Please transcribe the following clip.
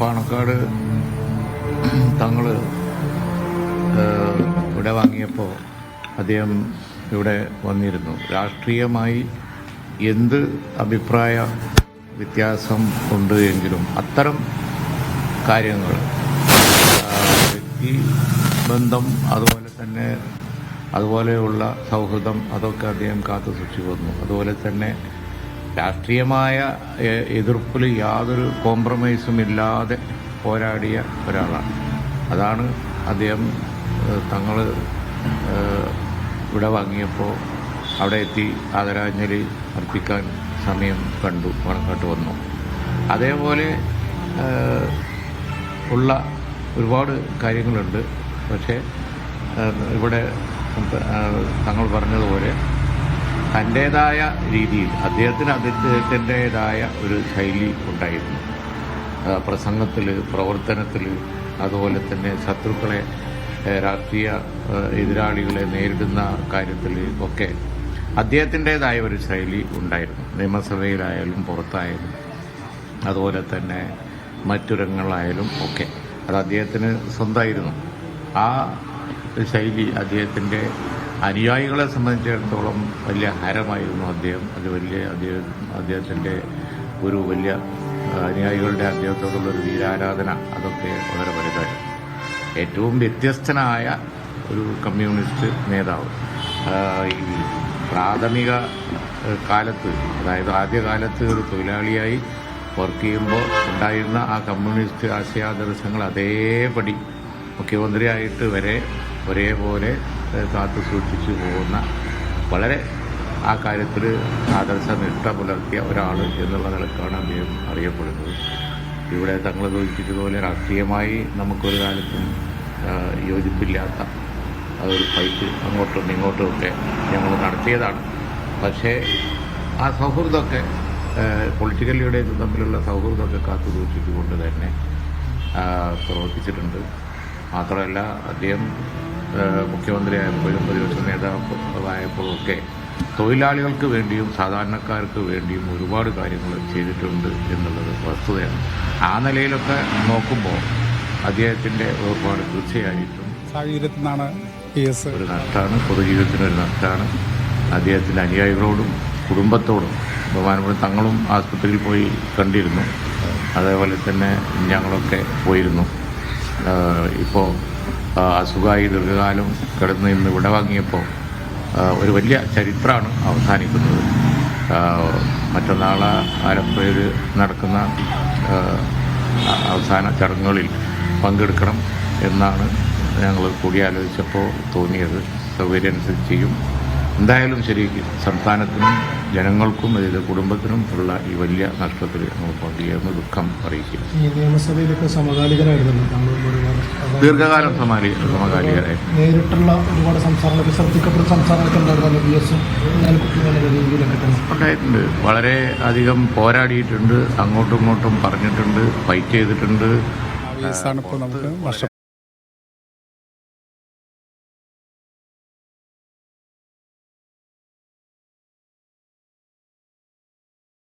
പാണക്കാട് തങ്ങൾ ഇവിടെ വാങ്ങിയപ്പോൾ അദ്ദേഹം ഇവിടെ വന്നിരുന്നു. രാഷ്ട്രീയമായി എന്ത് അഭിപ്രായ വ്യത്യാസം ഉണ്ട് എങ്കിലും അത്തരം കാര്യങ്ങൾ വ്യക്തി ബന്ധം അതുപോലെയുള്ള സൗഹൃദം അതൊക്കെ അദ്ദേഹം കാത്തു സൂക്ഷിച്ചു വന്നു. അതുപോലെ തന്നെ രാഷ്ട്രീയമായ എതിർപ്പിൽ യാതൊരു കോംപ്രമൈസും ഇല്ലാതെ പോരാടിയ ഒരാളാണ്. അതാണ് അദ്ദേഹം തങ്ങൾ ഇവിടെ വാങ്ങിയപ്പോൾ അവിടെ എത്തി ആദരാഞ്ജലി അർപ്പിക്കാൻ സമയം കണ്ടു, പാണക്കാട്ട് വന്നു. അതേപോലെ ഉള്ള ഒരുപാട് കാര്യങ്ങളുണ്ട്. പക്ഷേ ഇവിടെ തങ്ങൾ പറഞ്ഞതുപോലെ തൻ്റേതായ രീതിയിൽ അദ്ദേഹത്തിൻ്റേതായ ഒരു ശൈലി ഉണ്ടായിരുന്നു. പ്രസംഗത്തിൽ, പ്രവർത്തനത്തിൽ, അതുപോലെ തന്നെ ശത്രുക്കളെ, രാഷ്ട്രീയ എതിരാളികളെ നേരിടുന്ന കാര്യത്തിൽ ഒക്കെ അദ്ദേഹത്തിൻ്റേതായ ഒരു ശൈലി ഉണ്ടായിരുന്നു. നിയമസഭയിലായാലും പുറത്തായാലും അതുപോലെ തന്നെ മറ്റുരങ്ങളായാലും ഒക്കെ അത് അദ്ദേഹത്തിന് സ്വന്തമായിരുന്നു. ആ ശൈലി അദ്ദേഹത്തിൻ്റെ അനുയായികളെ സംബന്ധിച്ചിടത്തോളം വലിയ ഹരമായിരുന്നു. അദ്ദേഹത്തിൻ്റെ ഒരു വലിയ അനുയായികളുടെ അദ്ദേഹത്തോടുള്ളൊരു വീരാരാധന അതൊക്കെ വളരെ വലുതായിരുന്നു. ഏറ്റവും വ്യത്യസ്തനായ ഒരു കമ്മ്യൂണിസ്റ്റ് നേതാവ്. ഈ പ്രാഥമിക കാലത്ത്, അതായത് ആദ്യകാലത്ത് ഒരു തൊഴിലാളിയായി വർക്ക് ചെയ്യുമ്പോൾ ഉണ്ടായിരുന്ന ആ കമ്മ്യൂണിസ്റ്റ് ആശയാദർശങ്ങൾ അതേപടി മുഖ്യമന്ത്രിയായിട്ട് വരെ ഒരേപോലെ കാത്തു സൂക്ഷിച്ചു പോകുന്ന, വളരെ ആ കാര്യത്തിൽ ആദർശനിഷ്ഠ പുലർത്തിയ ഒരാൾ എന്നുള്ള നിലക്കാണ് അദ്ദേഹം അറിയപ്പെടുന്നത്. ഇവിടെ തങ്ങൾ സൂചിപ്പിച്ചതുപോലെ രാഷ്ട്രീയമായി നമുക്കൊരു കാലത്തും യോജിപ്പില്ലാത്ത അതൊരു ഫൈറ്റ് അങ്ങോട്ടും ഇങ്ങോട്ടും ഒക്കെ ഞങ്ങൾ നടത്തിയതാണ്. പക്ഷേ ആ സൗഹൃദമൊക്കെ പൊളിറ്റിക്കൽ ലീഡേഴ്സ് തമ്മിലുള്ള സൗഹൃദമൊക്കെ കാത്തു സൂക്ഷിച്ചുകൊണ്ട് തന്നെ പ്രവർത്തിച്ചിട്ടുണ്ട്. മാത്രമല്ല അദ്ദേഹം മുഖ്യമന്ത്രിയായപ്പോഴും പ്രതിപക്ഷ നേതാവായപ്പോഴൊക്കെ തൊഴിലാളികൾക്ക് വേണ്ടിയും സാധാരണക്കാർക്ക് വേണ്ടിയും ഒരുപാട് കാര്യങ്ങൾ ചെയ്തിട്ടുണ്ട് എന്നുള്ളത് വസ്തുതയാണ്. ആ നിലയിലൊക്കെ നോക്കുമ്പോൾ അദ്ദേഹത്തിൻ്റെ ഒരുപാട് തീർച്ചയായിട്ടും ഒരു നഷ്ടമാണ്, പൊതുജീവിതത്തിനൊരു നഷ്ടമാണ്. അദ്ദേഹത്തിൻ്റെ അനുയായികളോടും കുടുംബത്തോടും ബഹുമാനപ്പെട്ട തങ്ങളും ആസ്പത്രിയിൽ പോയി കണ്ടിരുന്നു. അതേപോലെ തന്നെ ഞങ്ങളൊക്കെ പോയിരുന്നു. ഇപ്പോൾ അസുഖമായി ദീർഘകാലം കിടന്ന് ഇന്ന് ഇവിടെ വാങ്ങിയപ്പോൾ ഒരു വലിയ ചരിത്രമാണ് അവസാനിക്കുന്നത്. മറ്റന്നാൾ ആലപ്പുഴയിൽ നടക്കുന്ന അവസാന ചടങ്ങുകളിൽ പങ്കെടുക്കണം എന്നാണ് ഞങ്ങൾ കൂടിയാലോചിച്ചപ്പോൾ തോന്നിയത്. സൗകര്യം അനുസരിച്ച് ചെയ്യും. എന്തായാലും ശരി, സംസ്ഥാനത്തിനും ജനങ്ങൾക്കും ഇതിൽ കുടുംബത്തിനും ഉള്ള ഈ വലിയ നഷ്ടത്തിൽ നമ്മൾ പങ്കുചേർന്ന് ദുഃഖം അറിയിക്കും. നിയമസഭയിലൊക്കെ സമകാലികനായിരുന്നു, ദീർഘകാലം സമകാലികനായിരുന്നു. നേരിട്ടുള്ള ഒരുപാട് സംസ്ഥാനങ്ങളൊക്കെ ശ്രദ്ധിക്കപ്പെട്ട സംസ്ഥാനങ്ങളൊക്കെ ഉണ്ടായിട്ടുണ്ട്. വളരെ അധികം പോരാടിയിട്ടുണ്ട്, അങ്ങോട്ടും ഇങ്ങോട്ടും പറഞ്ഞിട്ടുണ്ട്, ഫൈറ്റ് ചെയ്തിട്ടുണ്ട്. ഇപ്പോൾ നമുക്ക്